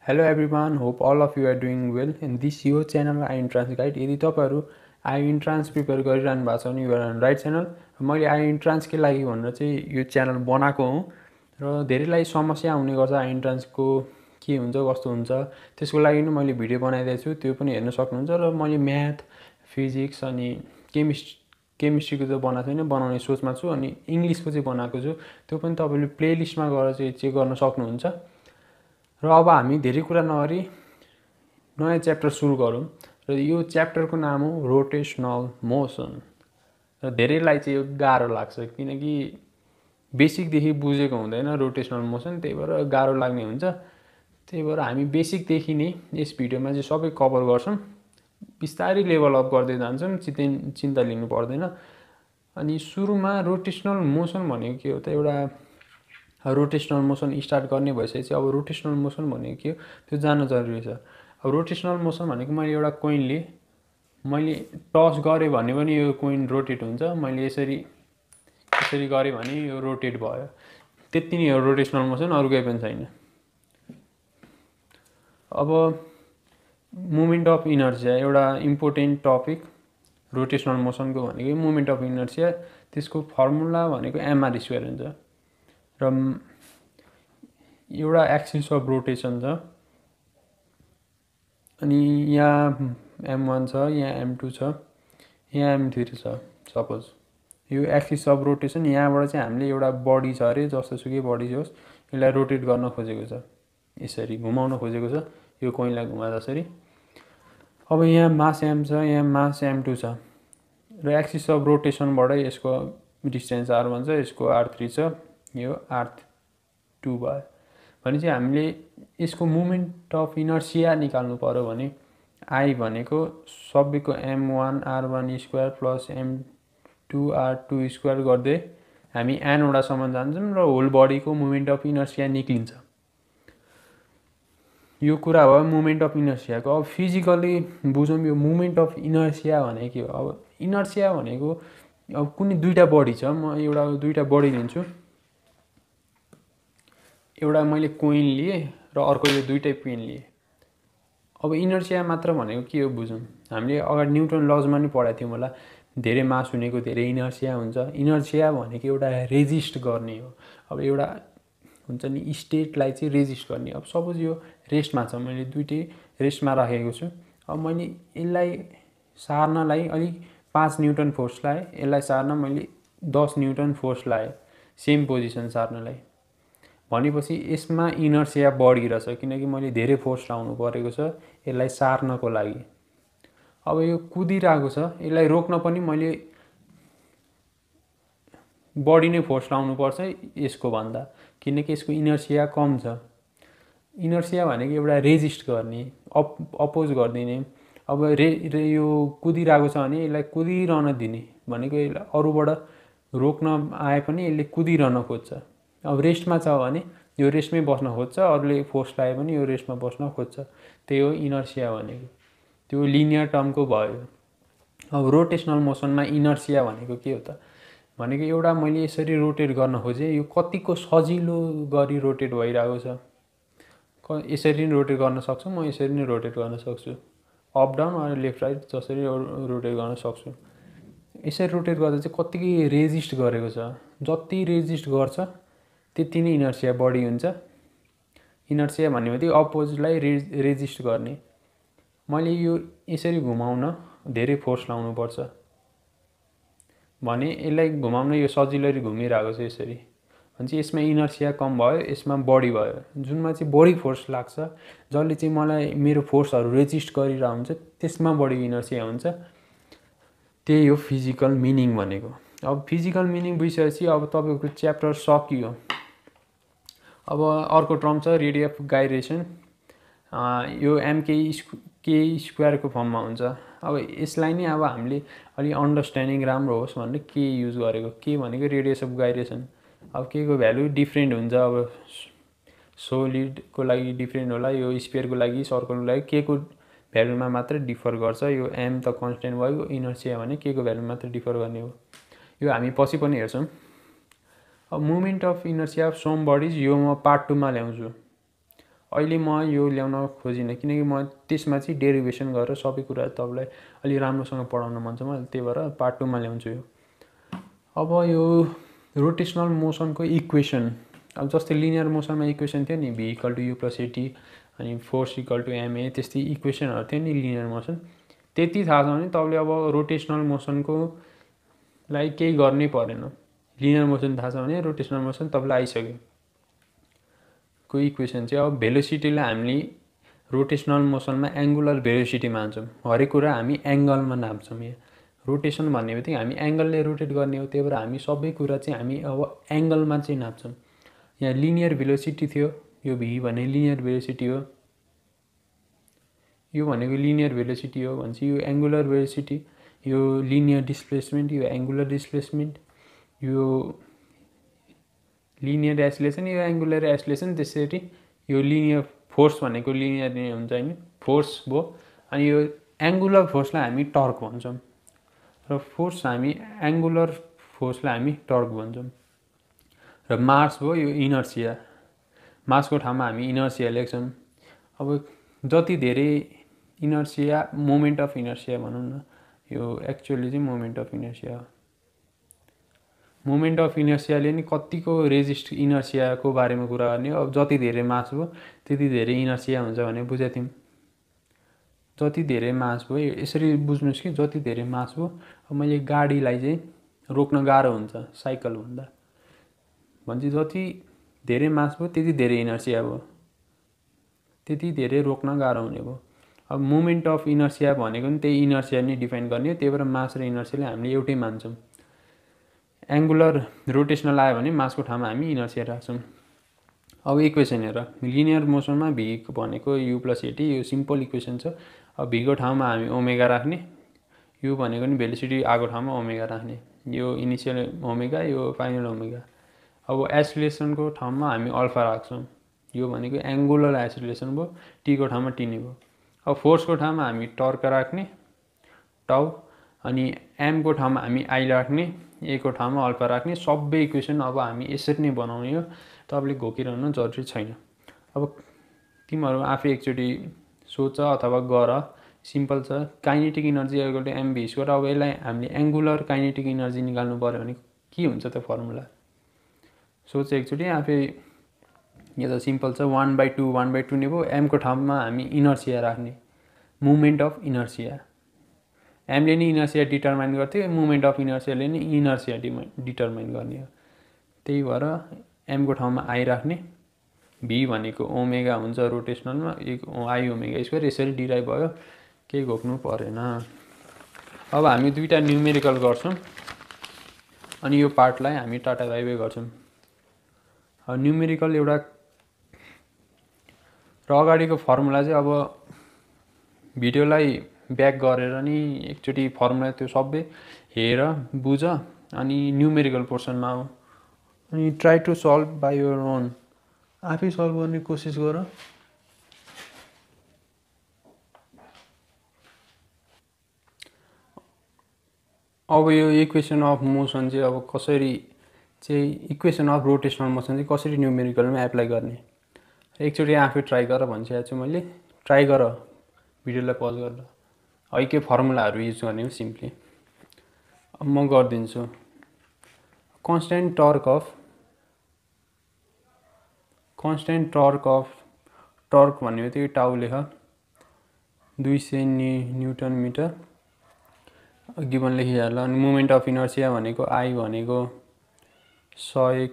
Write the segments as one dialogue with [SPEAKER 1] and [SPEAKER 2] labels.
[SPEAKER 1] Hello everyone, hope all of you are doing well. In this your channel I Entrance Guide. यदि तपाईहरु I entrance prepare गरिरहनु भएको छ भने you are on right channel. मैले I entrance के लागि भनेर चाहिँ यो च्यानल बनाएको हुँ र धेरैलाई समस्या हुने गर्छ आई इन्ट्रान्सको के हुन्छ कस्तो हुन्छ त्यसको लागि नै मैले भिडियो बनाइदिएको छु, त्यो पनि हेर्न सक्नुहुन्छ। र मैले म्याथ, फिजिक्स अनि केमिस्ट्रीको चाहिँ बनाएको छैन, बनाउने सोचमा छु। अनि इंग्लिशको चाहिँ बनाएको छु, त्यो पनि तपाईले प्लेलिस्टमा गएर चाहिँ चेक गर्न सक्नुहुन्छ। र अब हामी धेरै कुरा नगरी नयाँ च्याप्टर सुरु गरौँ र यो च्याप्टरको नाम हो रोटेशनल मोसन। र धेरैलाई चाहिँ यो गाह्रो लाग्छ किनकि बेसिकदेखि बुझेको हुँदैन रोटेशनल मोसन, त्यही भएर गाह्रो लाग्ने हुन्छ। त्यही भएर हामी बेसिकदेखि नै यस भिडियोमा चाहिँ सबै कभर गर्छौँ, बिस्तारै लेभल अप गर्दै जान्छौँ, चिन्ता लिनु पर्दैन। अनि सुरुमा रोटेशनल मोसन भनेको के हो त, एउटा रोटेशनल मोसन स्टार्ट गर्ने भइसकेपछि अब रोटेशनल मोसन भनेको के हो त्यो जान्न जरुरी छ। अब रोटेशनल मोसन भनेको मैले एउटा कोइनले मैले टस गरेँ भने पनि यो कोइन रोटेट हुन्छ, मैले यसरी गरेँ भने यो रोटेट भयो, त्यति नै हो रोटेशनल मोसन, अरु केही पनि छैन। अब मोमेन्ट अफ इनर्सिया एउटा इम्पोर्टेन्ट टपिक रोटेशनल मोसनको भनेको मोमेन्ट अफ इनर्सिया, त्यसको फर्मुला भनेको mr² हुन्छ। र एउटा एक्सिस अफ रोटेसन छ, अनि यहाँ m1 छ, यहाँ m2 छ, यहाँ m3 छ। सपोज यो एक्सिस अफ रोटेसन, यहाँबाट चाहिँ हामीले एउटा बडी छ अरे, जस्तोसुकै बडी होस्, यसलाई रोटेट गर्न खोजेको छ, यसरी घुमाउन खोजेको छ यो कोइनलाई घुमा जसरी। अब यहाँ मास m छ, यहाँ मास m2 छ, र एक्सिस अफ रोटेसनबाट यसको डिस्टेन्स r1 छ, यसको r3 छ, यो r2 भयो। भनेपछि हामीले यसको मोमेन्ट अफ इनर्सिया निकाल्नु पर्यो भने I भनेको सबैको m1 r1² plus m2 r2² गर्दै हामी n वटासम्म जान्छौँ र होल बडीको मोमेन्ट अफ इनर्सिया निक्लिन्छ। यो कुरा हो मोमेन्ट अफ इनर्सियाको। अब फिजिकली बुझौँ यो मोमेन्ट अफ इनर्सिया भनेको के हो। अब इनर्सिया भनेको अब कुनै दुईटा बडी छ, म एउटा दुईटा बडी लिन्छु, एउटा मैले कोइन लिए र अर्को यो दुईटै पेन लिए। अब इनर्सिया मात्र भनेको के हो बुझौँ। हामीले अगाडि न्युटन लजमा नि पढाएको थियौँ होला, धेरै मास हुनेको धेरै इनर्सिया हुन्छ। इनर्सिया भनेको एउटा रेजिस्ट गर्ने हो। अब एउटा हुन्छ नि स्टेटलाई चाहिँ रेजिस्ट गर्ने। अब सपोज यो रेस्टमा छ, मैले दुईटै रेस्टमा राखेको छु। अब मैले यसलाई सार्नलाई अलिक 5 न्युटन फोर्स लाएँ, यसलाई सार्न मैले 10 न्युटन फोर्स लाएँ, सेम पोजिसन सार्नलाई। भनेपछि यसमा इनर्सिया बढी रहेछ किनकि मैले धेरै फोर्स लाउनु परेको छ यसलाई सार्नको लागि। अब यो कुदिरहेको छ, यसलाई रोक्न पनि मैले बढी नै फोर्स लाउनु पर्छ यसको भन्दा, किनकि यसको इनर्सिया कम छ। इनर्सिया भनेको एउटा रेजिस्ट गर्ने, अपोज गरिदिने। अब यो कुदिरहेको छ भने यसलाई कुदिरहन दिने भनेको यसलाई अरूबाट रोक्न आए पनि यसले कुदिरहन खोज्छ। अब रेस्टमा छ भने यो रेस्टमै बस्न खोज्छ, अरूले फोर्स लाए पनि यो रेस्टमा बस्न खोज्छ। त्यही हो इनर्सिया भनेको, त्यो लिनियर टर्मको भयो। अब रोटेशनल मोसनमा इनर्सिया भनेको के हो त भनेको एउटा मैले यसरी रोटेट गर्न खोजेँ, यो कतिको सजिलो गरी रोटेट भइरहेको छ। यसरी नै रोटेट गर्न सक्छु, म यसरी नै रोटेट गर्न सक्छु, up down or left right जसरी रोटेट गर्न सक्छु। यसरी रोटेट गर्दा चाहिँ कतिकै रेजिस्ट गरेको छ, जति रेजिस्ट गर्छ त्यति नै इनर्सिया बढी हुन्छ। इनर्सिया भन्ने बित्तिकै अपोजलाई रेजिस्ट गर्ने। मैले यो यसरी घुमाउन धेरै फोर्स लाउनु पर्छ भने यसलाई घुमाउन यो सजिलै घुमिरहेको छ यसरी, भनेपछि यसमा इनर्सिया कम भयो, यसमा बढी भयो। जुनमा चाहिँ बढी फोर्स लाग्छ, जसले चाहिँ मलाई मेरो फोर्सहरू रेजिस्ट गरिरहेको हुन्छ, त्यसमा बढी इनर्सिया हुन्छ। त्यही हो फिजिकल मिनिङ भनेको। अब फिजिकल मिनिङ बुझिसकेपछि अब तपाईँको च्याप्टर सकियो। अब अर्को टर्म छ रेडियस अफ गाइरेसन, यो mk² को फर्ममा हुन्छ। अब यसलाई नै अब हामीले अलि अन्डरस्ट्यान्डिङ राम्रो होस् भनेर के युज गरेको, के भनेको रेडियस अफ गाइरेसन। अब के को भ्यालु डिफ्रेन्ट हुन्छ, अब सोलिडको लागि डिफ्रेन्ट होला, यो स्फियरको लागि, सर्कलको लागि के को भ्यालुमा मात्र डिफर गर्छ। यो m त कन्स्टेन्ट भयो, इनर्सिया भने के को भ्यालु मात्र डिफर गर्ने हो, यो हामी पछि पनि हेर्छौँ। अब moment of inertia of some bodies, यो म पार्ट 2 मा ल्याउँछु। अहिले म यो ल्याउन खोजिनँ किनकि म त्यसमा चाहिँ डेरिभेसन गरेर सबै कुरा तपाईँलाई अलि राम्रोसँग पढाउन मन छ मलाई, त्यही भएर पार्ट 2 मा ल्याउँछु यो। अब यो रोटेसनल मोसनको इक्वेसन, अब जस्तै लिनियर मोसनमा इक्वेसन थियो नि v = u + at अनि फोर्स = ma, त्यस्तै इक्वेसनहरू थियो नि लिनियर मोसन। त्यति थाहा छ भने तपाईँले अब रोटेसनल मोसनको लागि केही गर्नै परेन। लिनियर मोसन थाहा छ भने रोटेसनल मोसन तपाईँलाई आइसक्यो। को इक्वेसन चाहिँ अब भेलोसिटीलाई हामीले रोटेसनल मोसनमा एङ्गुलर भेलोसिटी मान्छौँ। हरेक कुरा हामी एङ्गलमा नाप्छौँ। यहाँ रोटेसन भन्ने बित्तिकै हामी एङ्गलले रोटेट गर्ने हो, त्यही भएर हामी सबै कुरा चाहिँ हामी अब एङ्गलमा चाहिँ नाप्छौँ। यहाँ लिनियर भेलोसिटी थियो, यो v भने लिनियर भेलोसिटी हो, यो भनेको लिनियर भेलोसिटी हो भनेपछि यो एङ्गुलर भेलोसिटी, यो लिनियर डिस्प्लेसमेन्ट, यो एङ्गुलर डिस्प्लेसमेन्ट, यो लिनियर एसिलेसन, यो एङ्गुलर एसिलेसन। त्यसरी यो लिनियर फोर्स भनेको लिनियर नै हुन्छ हैन, फोर्स भयो। अनि यो एङ्गुलर फोर्सलाई हामी टर्क भन्छौँ र फोर्स हामी एङ्गुलर फोर्सलाई हामी टर्क भन्छौँ। र मास भयो यो इनर्सिया, मासको ठाउँमा हामी इनर्सिया लेख्छौँ। अब जति धेरै इनर्सिया, मोमेन्ट अफ इनर्सिया भनौँ न, यो एक्चुअली चाहिँ मोमेन्ट अफ इनर्सिया हो। मोमेन्ट अफ इनर्सियाले नि कतिको रेजिस्ट इनर्सियाको बारेमा कुरा गर्ने हो। अब जति धेरै मास भयो त्यति धेरै इनर्सिया हुन्छ भने बुझेको थियौँ। जति धेरै मास भयो यसरी बुझ्नुहोस् कि जति धेरै मास भयो, अब मैले गाडीलाई चाहिँ रोक्न गाह्रो हुन्छ साइकल भन्दा, भनेपछि जति धेरै मास भयो त्यति धेरै इनर्सिया भयो, त्यति धेरै रोक्न गाह्रो हुने भयो। अब मोमेन्ट अफ इनर्सिया भनेको नि त्यही इनर्सिया नै डिफाइन गर्ने हो, त्यही भएर मास र इनर्सियालाई हामीले एउटै मान्छौँ। एङ्गुलर रोटेसनल आयो भने मासको ठाउँमा हामी इनर्सिया राख्छौँ। अब इक्वेसन हेर, लिनियर मोसनमा v भनेको u + at, यो सिम्पल इक्वेसन छ। अब v को ठाउँमा हामी ओमेगा राख्ने, u भनेको नि भेलोसिटी आएको ठाउँमा ओमेगा राख्ने, यो इनिसियल ओमेगा, यो फाइनल ओमेगा। अब एसिलेसनको ठाउँमा हामी अल्फा राख्छौँ, यो भनेको एङ्गुलर एसिलेसन भयो, t को ठाउँमा t नै भयो। अब फोर्सको ठाउँमा हामी टर्क राख्ने टाउ, अनि m को ठाउँमा हामी i राख्ने, a को ठाउँमा अल्फा राख्ने। सबै इक्वेसन अब हामी यसरी नै बनाउने हो, तपाईँले घोकिरहनु जरुरी छैन। अब तिमीहरू आफै एकचोटि सोच अथवा गर, सिम्पल छ। Kinetic energy = mv²। अब यसलाई हामीले एङ्गुलर काइनेटिक इनर्जी निकाल्नु पर्यो भने के हुन्छ त फर्मुला, सोच एकचोटि आफै। यो त सिम्पल छ, 1/2 1/2 नै भयो। m को ठाउँमा हामी इनर्सिया राख्ने, मुभमेन्ट अफ इनर्सिया। m ले नि इनर्सिया डिटरमाइन गर्थ्यो, मुभमेन्ट अफ इनर्सियाले नि इनर्सिया डिटरमाइन गर्ने हो। त्यही भएर m को ठाउँमा i राख्ने, v भनेको ओमेगा हुन्छ रोटेसनलमा, i ओमेगा², यसरी डिराइभ भयो, केही घोक्नु परेन। अब हामी दुईटा न्युमेरिकल गर्छौँ अनि यो पार्टलाई हामी टाटा बाइ बाइ गर्छौँ। अब न्युमेरिकल एउटा र अगाडिको फर्मुला चाहिँ अब भिडियोलाई ब्याक गरेर नि एकचोटि फर्मुला त्यो सबै हेर, बुझ, अनि न्युमेरिकल पोर्सनमा आऊ, अनि try to solve by your own, आफै सल्भ गर्ने कोसिस गर। अब यो इक्वेसन अफ मोसन चाहिँ अब कसरी चाहिँ, इक्वेसन अफ रोटेसनल मोसन चाहिँ कसरी न्युमेरिकलमा एप्लाई गर्ने, एकचोटि आफै ट्राई गर भनिसकेको छु मैले। ट्राई गर, भिडियोलाई पज गरेर है के फर्मुलाहरू युज गर्ने हो सिम्पली। अब म गरिदिन्छु। कन्स्ट्यान्ट टर्क भन्ने बित्तिकै टाउ लेख, 200 न्युटन मिटर गिभन लेखिहाल। अनि मोमेन्ट अफ इनर्सिया भनेको i भनेको 100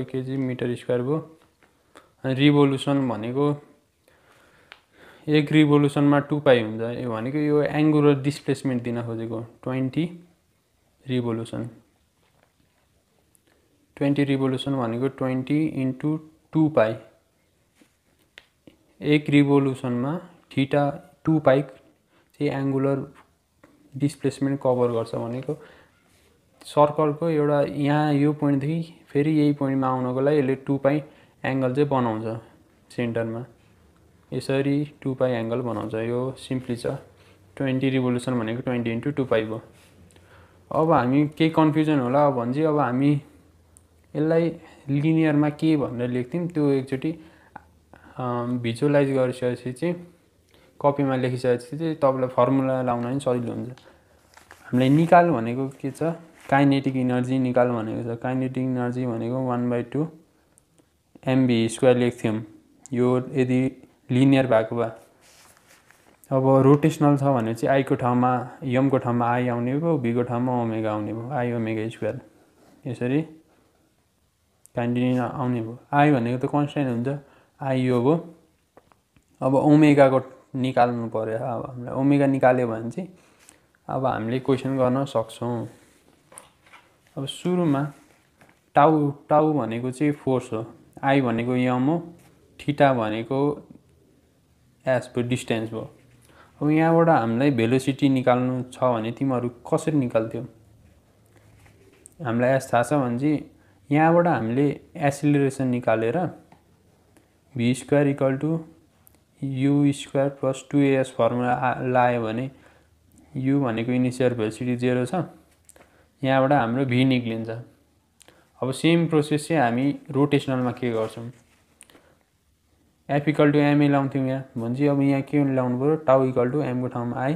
[SPEAKER 1] केजी मिटर² भयो। अनि रिभोल्युसन भनेको एक रिभोल्युसनमा 2π हुन्छ, यो भनेको यो एङ्गुलर डिस्प्लेसमेन्ट दिन खोजेको 20 रिभोल्युसन। 20 रिभोल्युसन भनेको 20 × 2π, एक रिभोल्युसनमा थीटा 2π चाहिँ एङ्गुलर डिस्प्लेसमेन्ट कभर गर्छ भनेको। सर्कलको एउटा यहाँ यो पोइन्टदेखि फेरि यही पोइन्टमा आउनको लागि यसले 2π एङ्गल चाहिँ बनाउँछ सेन्टरमा, यसरी 2π एङ्गल बनाउँछ। यो सिम्पली छ, 20 रिभोल्युसन भनेको 20 × 2π भयो। अब हामी केही कन्फ्युजन होला भने चाहिँ अब हामी यसलाई लिनियरमा के भनेर लेख्थ्यौँ त्यो एकचोटि भिजुअलाइज गरिसकेपछि चाहिँ कपीमा लेखिसकेपछि चाहिँ तपाईँलाई फर्मुला लाउन पनि सजिलो हुन्छ। हामीलाई निकाल भनेको के छ, काइनेटिक इनर्जी निकाल भनेको छ। काइनेटिक इनर्जी भनेको 1/2 mv² लेख्थ्यौँ यो यदि लिनियर भएको भए। अब रोटेसनल छ भने चाहिँ आई को ठाउँमा एम को ठाउँमा आई आउने भयो, भी को ठाउँमा ओमेगा आउने भयो, आई ओमेगा स्क्वायर यसरी काइनेटिक आउने भयो। आई भनेको त कन्स्टेन्ट हुन्छ, आई यो भयो। अब ओमेगाको निकाल्नु पर्यो। अब हामीलाई ओमेगा निकाल्यो भने चाहिँ अब हामीले क्वेसन गर्न सक्छौँ। अब सुरुमा टाउ भनेको चाहिँ फोर्स हो, आई भनेको एम हो, थीटा भनेको एस भयो, डिस्टेन्स भयो। अब यहाँबाट हामीलाई भेलोसिटी निकाल्नु छ भने तिमीहरू कसरी निकाल्थ्यौ? हामीलाई एस थाहा छ भने चाहिँ यहाँबाट हामीले एसिलेरेसन निकालेर v² = u² + 2as फर्मुला लायो भने u भनेको इनिसियल भेलोसिटी 0 छ, यहाँबाट हाम्रो v निक्लिन्छ। अब सेम प्रोसेस चाहिँ हामी रोटेसनलमा के गर्छौँ, F = ma लाउँथ्यौँ यहाँ भने अब यहाँ के लाउनु पर्यो, टाउ = m को ठाउँमा आई,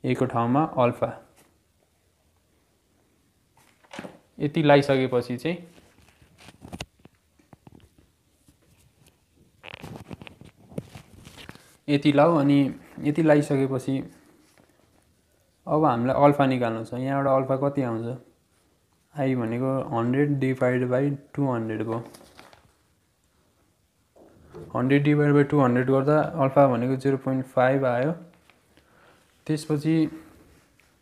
[SPEAKER 1] ए को ठाउँमा अल्फा। यति लाइसकेपछि चाहिँ यति लाऊ अनि यति लाइसकेपछि अब हामीलाई अल्फा निकाल्नु छ। यहाँबाट अल्फा कति आउँछ, आई भनेको 100/200 भयो। 100/200 गर्दा अल्फा भनेको 0.5 आयो। त्यसपछि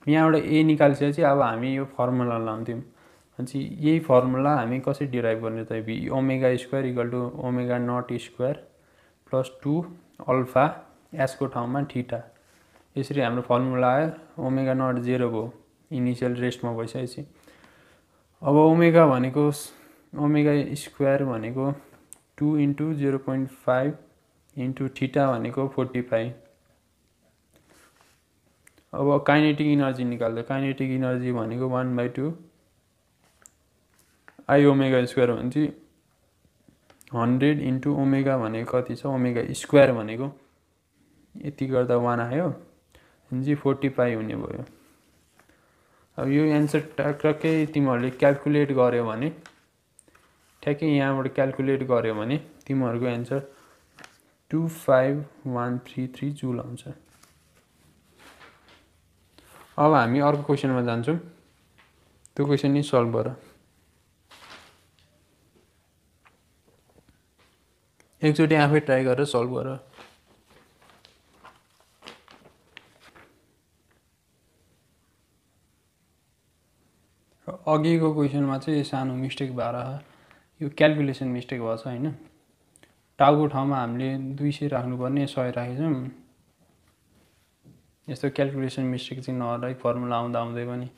[SPEAKER 1] यहाँबाट ए निकालिसकेपछि अब हामी यो फर्मुला लाउँथ्यौँ। अनि यही फर्मुला हामी कसरी डिराइभ गर्ने त, ओमेगा² = ओमेगा0² + 2 अल्फा एस को ठाउँमा थीटा। यसरी हाम्रो फर्मुला आयो। ओमेगा0 0 भयो इनिसियल रेस्टमा भइसकेपछि। अब ओमेगा भनेको ओमेगा² भनेको 2 × 0.5 × थीटा भनेको 45। अब काइनेटिक इनर्जी निकाल्दा काइनेटिक इनर्जी भनेको 1/2 आई ओमेगा² भने चाहिँ 100 × ओमेगा भनेको कति छ, ओमेगा² भनेको यति गर्दा 1 आयो अनि चाहिँ 45 हुने भयो। अब यो एन्सर टक्कै तिमीहरूले क्याल्कुलेट गर्यो भने ठ्याक्कै यहाँबाट क्याल्कुलेट गर्यो भने तिमीहरूको एन्सर 25133 जुल आउँछ। अब हामी अर्को क्वेसनमा जान्छौँ। त्यो क्वेसन नि सल्भ गर। एकचोटि आफै ट्राई गरेर सल्भ गर। अघिको क्वेसनमा चाहिँ सानो मिस्टेक भएर यो क्याल्कुलेसन मिस्टेक भएछ हैन। टाउको ठाउँमा हामीले 200 राख्नुपर्ने 100 राखेछौँ। यस्तो क्याल्कुलेसन मिस्टेक चाहिँ नहोला फर्मुला आउँदा आउँदै पनि।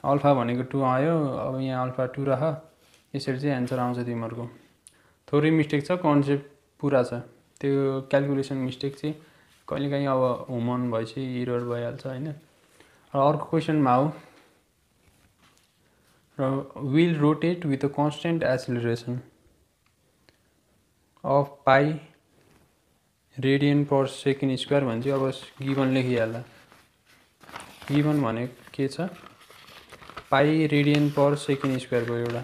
[SPEAKER 1] अल्फा भनेको 2 आयो, अब यहाँ अल्फा 2 राख, यसरी चाहिँ एन्सर आउँछ तिमीहरूको। थोरै मिस्टेक छ, कन्सेप्ट पुरा छ। त्यो क्याल्कुलेसन मिस्टेक चाहिँ कहिलेकाहीँ अब ह्युमन भएपछि इरर भइहाल्छ हैन। अर्को क्वेसनमा आऊ। Will rotate with a constant acceleration of pi radian/second² भन्छ। अब गिभन लेखिहाल्ला। गिभन भनेको के छ, पाई radian/second² भयो एउटा।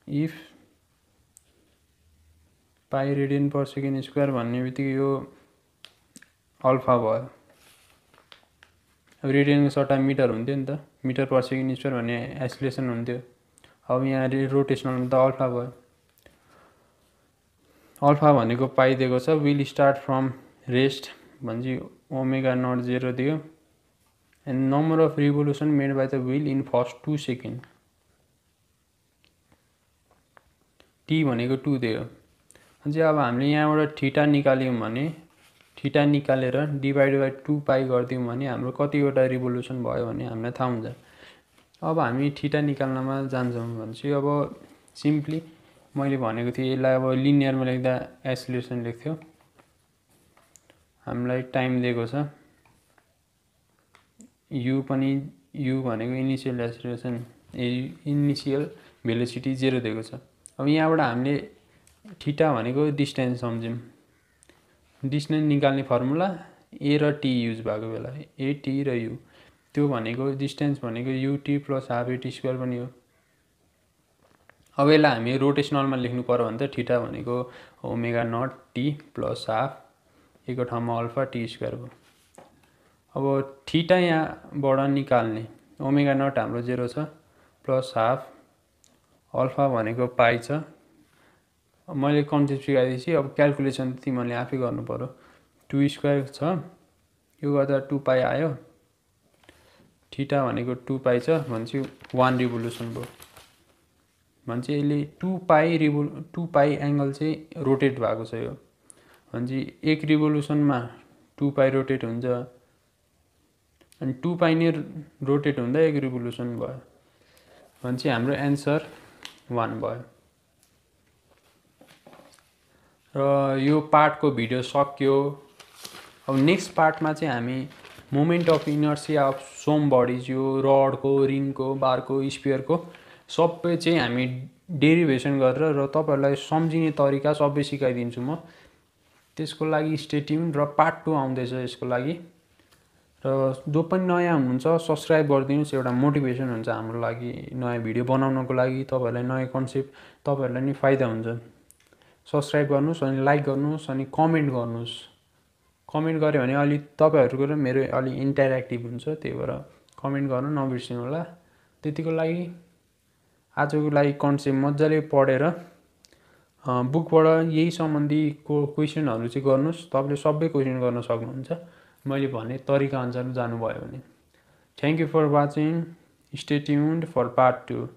[SPEAKER 1] इफ पाई radian/second² भन्ने बित्तिकै यो अल्फा भयो। अब रेडियनको सट्टा मिटर हुन्थ्यो नि त, मिटर/सेकेन्ड² भन्ने एसिलेसन हुन्थ्यो। अब यहाँ रोटेसनलमा त अल्फा भयो। अल्फा भनेको पाई दिएको छ। विल स्टार्ट फ्रम रेस्ट भन्छ, ओमेगा0 0 दियो and number of revolution made by the wheel in first 2 second. T भनेको 2 दियो। अनि अब हामीले यहाँबाट थीटा निकाल्यौँ भने थीटा निकालेर /2 पाई गरिदियौँ भने हाम्रो कतिवटा रिभोल्युसन भयो भने हामीलाई थाहा हुन्छ। अब हामी थीटा निकाल्नमा जान्छौँ भने चाहिँ अब सिम्पली मैले भनेको थिएँ यसलाई अब लिनियरमा लेख्दा एसिलेरेसन लेख्थ्यो। हामीलाई टाइम दिएको छ, यु पनि यु भनेको इनिसियल एक्सेलरेसन इनिसियल भेलोसिटी 0 दिएको छ। अब यहाँबाट हामीले थीटा भनेको डिस्टेन्स सम्झ्यौँ। डिस्टेन्स निकाल्ने फर्मुला ए र टी युज भएको बेला ए टी र यु, त्यो भनेको डिस्टेन्स भनेको UT plus half eighty square पनि हो। अब यसलाई हामी रोटेसनलमा लेख्नु पर्यो भने त थीटा भनेको omega nought t plus half एको ठाउँमा अल्फा टी स्क्वायर भयो। अब थीटा यहाँबाट निकाल्ने ओमेगा नट हाम्रो 0 छ प्लस हाफ अल्फा भनेको पाई छ। मैले कन्सेप्ट सिकाइदिएपछि अब क्यालकुलेसन तिमीहरूले आफै गर्नु पर्यो। 2 स्क्वायर छ यो गर्दा 2 पाई आयो, थीटा भनेको 2 पाई छ भनेपछि 1 रिभोल्युसन भयो। भनेपछि यसले 2 पाई एङ्गल चाहिँ रोटेट भएको छ यो। भनेपछि 1 रिभोल्युसनमा 2 पाई रोटेट हुन्छ अनि 2 पाई नै रोटेट हुँदा 1 रिभोल्युसन भयो। भनेपछि हाम्रो एन्सर 1 भयो। र यो पार्टको भिडियो सक्यो। अब नेक्स्ट पार्टमा चाहिँ हामी moment of inertia of some bodies, यो रडको, रिङको, बारको, स्पियरको सबै चाहिँ हामी डेरिभेसन गरेर र तपाईँहरूलाई सम्झिने तरिका सबै सिकाइदिन्छु म। त्यसको लागि स्टे ट्युन। र पार्ट 2 आउँदैछ यसको लागि। र जो पनि नयाँ हुनुहुन्छ सब्सक्राइब गरिदिनुहोस्, एउटा मोटिभेसन हुन्छ हाम्रो लागि नयाँ भिडियो बनाउनको लागि। तपाईँहरूलाई नयाँ कन्सेप्ट तपाईँहरूलाई नि फाइदा हुन्छ। सब्सक्राइब गर्नुहोस् अनि लाइक गर्नुहोस् अनि कमेन्ट गर्नुहोस्। कमेन्ट गऱ्यो भने अलि तपाईँहरूको र मेरो अलि इन्टरेक्टिभ हुन्छ, त्यही भएर कमेन्ट गर्नु नबिर्सिनु होला। त्यतिको लागि आजको लागि कन्सेप्ट मजाले पढेर बुकबाट यही सम्बन्धीको क्वेसनहरू चाहिँ गर्नुहोस्। तपाईँले सबै क्वेसन गर्न सक्नुहुन्छ मैले भने तरिका अनुसार जानुभयो भने। Thank you for watching. Stay tuned for part 2।